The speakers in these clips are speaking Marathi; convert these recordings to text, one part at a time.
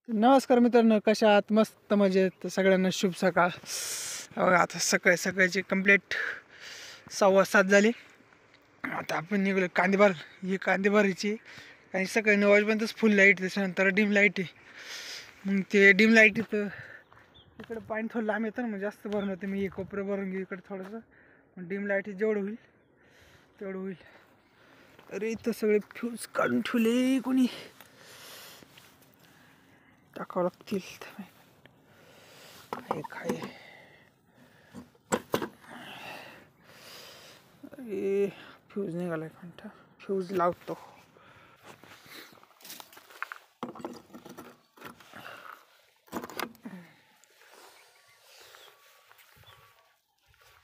नमस्कार मित्रांनो, कशा आहात? मस्त मजेत. सगळ्यांना शुभ सकाळ. आता सकाळची कंप्लीट 6:15 झाली. आता आपण निघलो कांदेबार. ही कांदेबारीची आणि सकाळी 9 वाजेपर्यंतच फुल लाईट, त्याच्यानंतर डिम लाईट आहे. मग ते डिम लाईट इथं इकडं पाणी थोडं लांब येतं ना, मग जास्त भरून होते. मी कोपरं भरून घेऊ इकडं थोडंसं. मग डिम लाईट जेवढं होईल तेवढं होईल. अरे इथं सगळे फ्यूज काढून ठेवले, कोणी टाकावं लागतील. काय अरे फ्यूज निघालाय कंठा. फ्यूज लावतो.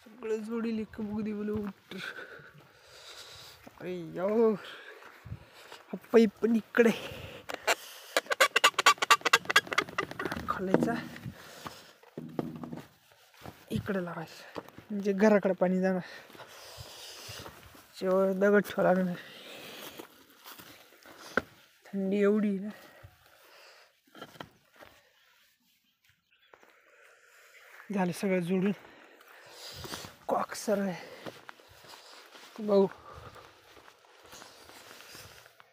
सगळं जोडील एक बुगदी बोल उठ. अरे यो हा पाईप पण इकडे खालायचा, इकडे लावायचं म्हणजे घराकडे पाणी जाणार. जेव्हा दगड ठेवा लागणार. थंडी एवढी ना. झालं सगळं जोडून. कॉक सर आहे भाऊ.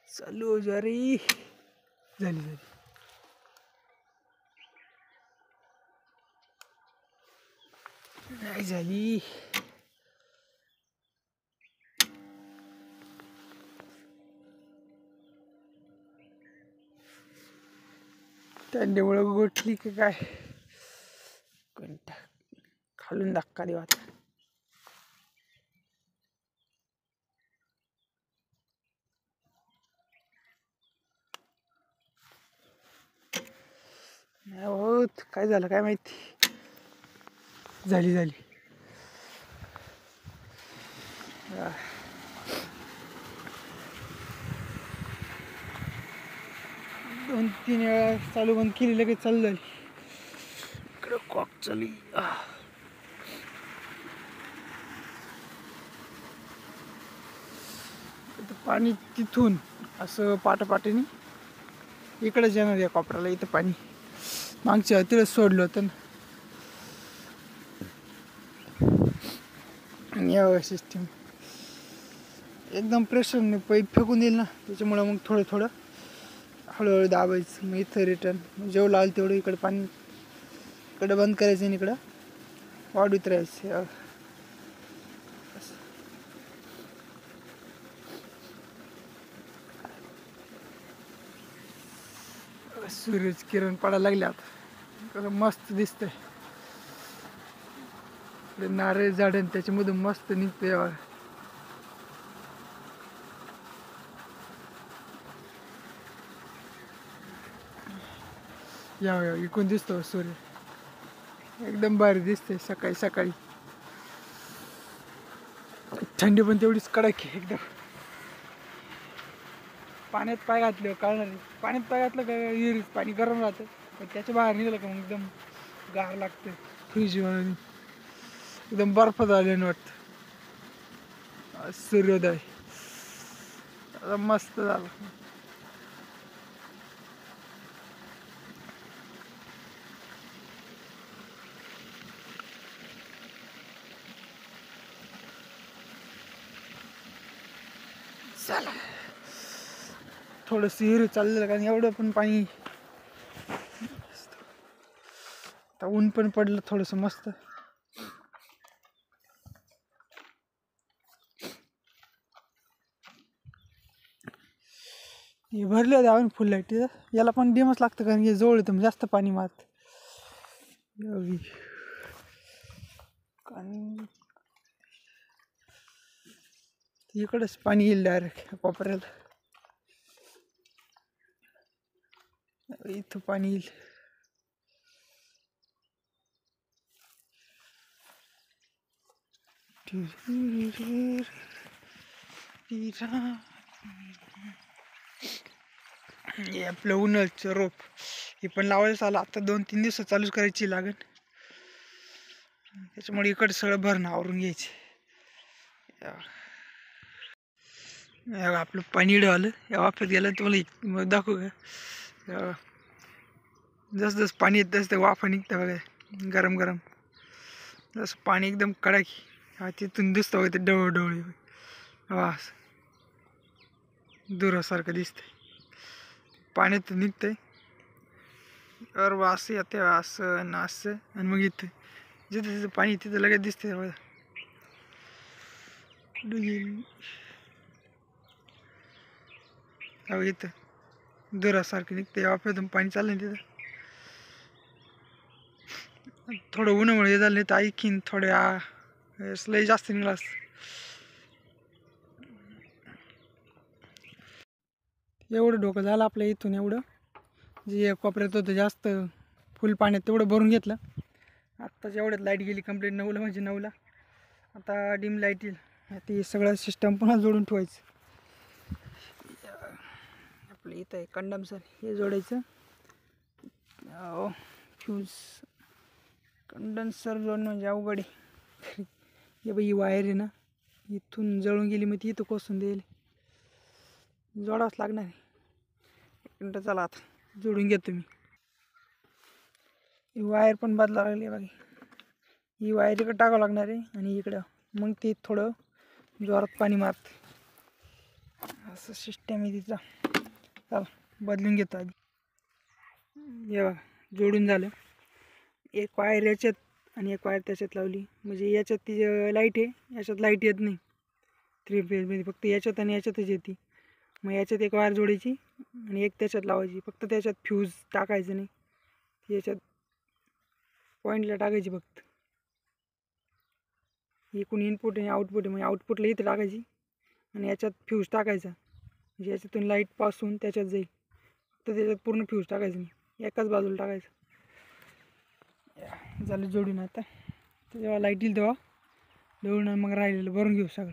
चालू हो जा रे. झाली नाही झाली. थंडीमुळं गोठली की काय कंटा खालून धक्का देऊ आता. नाही होत. काय झालं काय माहिती. झाली 2-3 वेळा चालू बंद केली, लगेच चालू झाली. इकडं कॉक चालू. पाणी तिथून असं पाटापाटीने इकडेच येणार या कोपऱ्याला. इथं पाणी मागच्या तिथेच सोडलं होतं ना. या सिस्टीम एकदम प्रेशरने पाईप फेकून देईल ना, त्याच्यामुळं मग थोडं हळूहळू दाबायचं. मग इथं रिटर्न जेवढं आलं तेवढं इकडं पाणी इकडं बंद करायचं आणि इकडं वाढवत राहायचं. सूर्याची किरण पडायला लागले आता. कसं मस्त दिसतंय. नारळ झाड आणि त्याच्यामधून मस्त निघतंय. या इकून दिसतो सूर्य. एकदम भारी दिसतंय सकाळी. थंडी पण तेवढीच कडक आहे एकदम. पाण्यात पाय घातले कळणार नाही. पाण्यात पाय घातलं का विहिरीत पाणी गरम राहतं, पण त्याच्या बाहेर निघालं का मग एकदम गार लागतं. फ्रीज एकदम बर्फ झाल्यानं वाटतं. सूर्योदय मस्त झालं. चला थोडंसं हिरू चाललेलं, कारण एवढं पण पाणी. आता ऊन पण पडलं थोडंसं मस्त. हे भरले होते आपण फुल लाईटीचं. याला पण डिमच लागतं, कारण की जवळ येतं जास्त पाणी मारत. इकडंच पाणी येईल डायरेक्ट कोपऱ्याला. इथं पाणी येईल. हे आपलं उन्हाळ्याचं रोप हे पण लावायचं आलं. आता 2-3 दिवस चालूच करायची लागेल. त्याच्यामुळे इकडे सगळं भरणं आवरून घ्यायचे. आपलं पाणी आलं या वाफेत गेलं. तुम्हाला दाखवू का? जसं जसं पाणी येत तसं ते वाफा निघतं बघा गरम गरम. जसं पाणी एकदम कडाकी हा तिथून दिसतं होय ते डवळी वा दुरासारखं दिसतंय पाण्यात निघतंय. और वास येते असं ना असं आणि मग इथं जिथं तिथं पाणी तिथं लगेच दिसतंय बघा. अहो इथं दुरासारखं निघतंय वाफ्यातून पाणी चाललंय तिथं. थोडं उन्हामुळे हे झालं नाही तर ऐकीन थोड्या लय जास्त निघाला असतं. एवढं डोकं झालं आपल्या इथून एवढं जे कोपऱ्यात होतं जास्त फुल पाण्यात तेवढं भरून घेतलं. आत्ताच एवढ्यात लाईट गेली कंप्लीट 9ला म्हणजे 9ला. आता डिम लाईट येईल ती सगळं सिस्टम पुन्हा जोडून ठेवायचं. आपलं इथं आहे कंडन्सर हे जोडायचं. फ्यूज कंडन्सर जोडणं म्हणजे अवघड आहे. हे बाई ही वायर आहे ना इथून जळून गेली मग ती इथं कोसून देईल जोडावंच लागणार आहे. एक मिनटं चला आता जोडून घेतो मी. ही वायर पण बदलावं लागली बघा. ही वायर इकडं टाकावं लागणार आहे आणि इकडं मग ते थोडं जोरात पाणी मारत असं सिस्टम आहे तिचा. चला बदलून घेतो आधी. हे बघा जोडून झालं. एक वायर याच्यात आणि एक वायर त्याच्यात लावली म्हणजे याच्यात ती लाईट आहे याच्यात लाईट येत नाही 3 फेजमध्ये फक्त याच्यात आणि याच्यातच येते. मग याच्यात एक वायर जोडायची आणि एक त्याच्यात लावायची. फक्त त्याच्यात फ्यूज टाकायचं नाही याच्यात पॉईंटला टाकायची फक्त. एकूण इनपुट आणि आउटपुट आहे म्हणजे आउटपुटला इथं टाकायची आणि याच्यात फ्यूज टाकायचा म्हणजे याच्यातून लाईट पासून त्याच्यात जाईल. फक्त त्याच्यात पूर्ण फ्यूज टाकायचं नाही एकाच बाजूला टाकायचं. झालं जोडून. आता जेव्हा लाईट येईल तेव्हा जोडून मग राहिलेलं भरून घेऊ सगळं.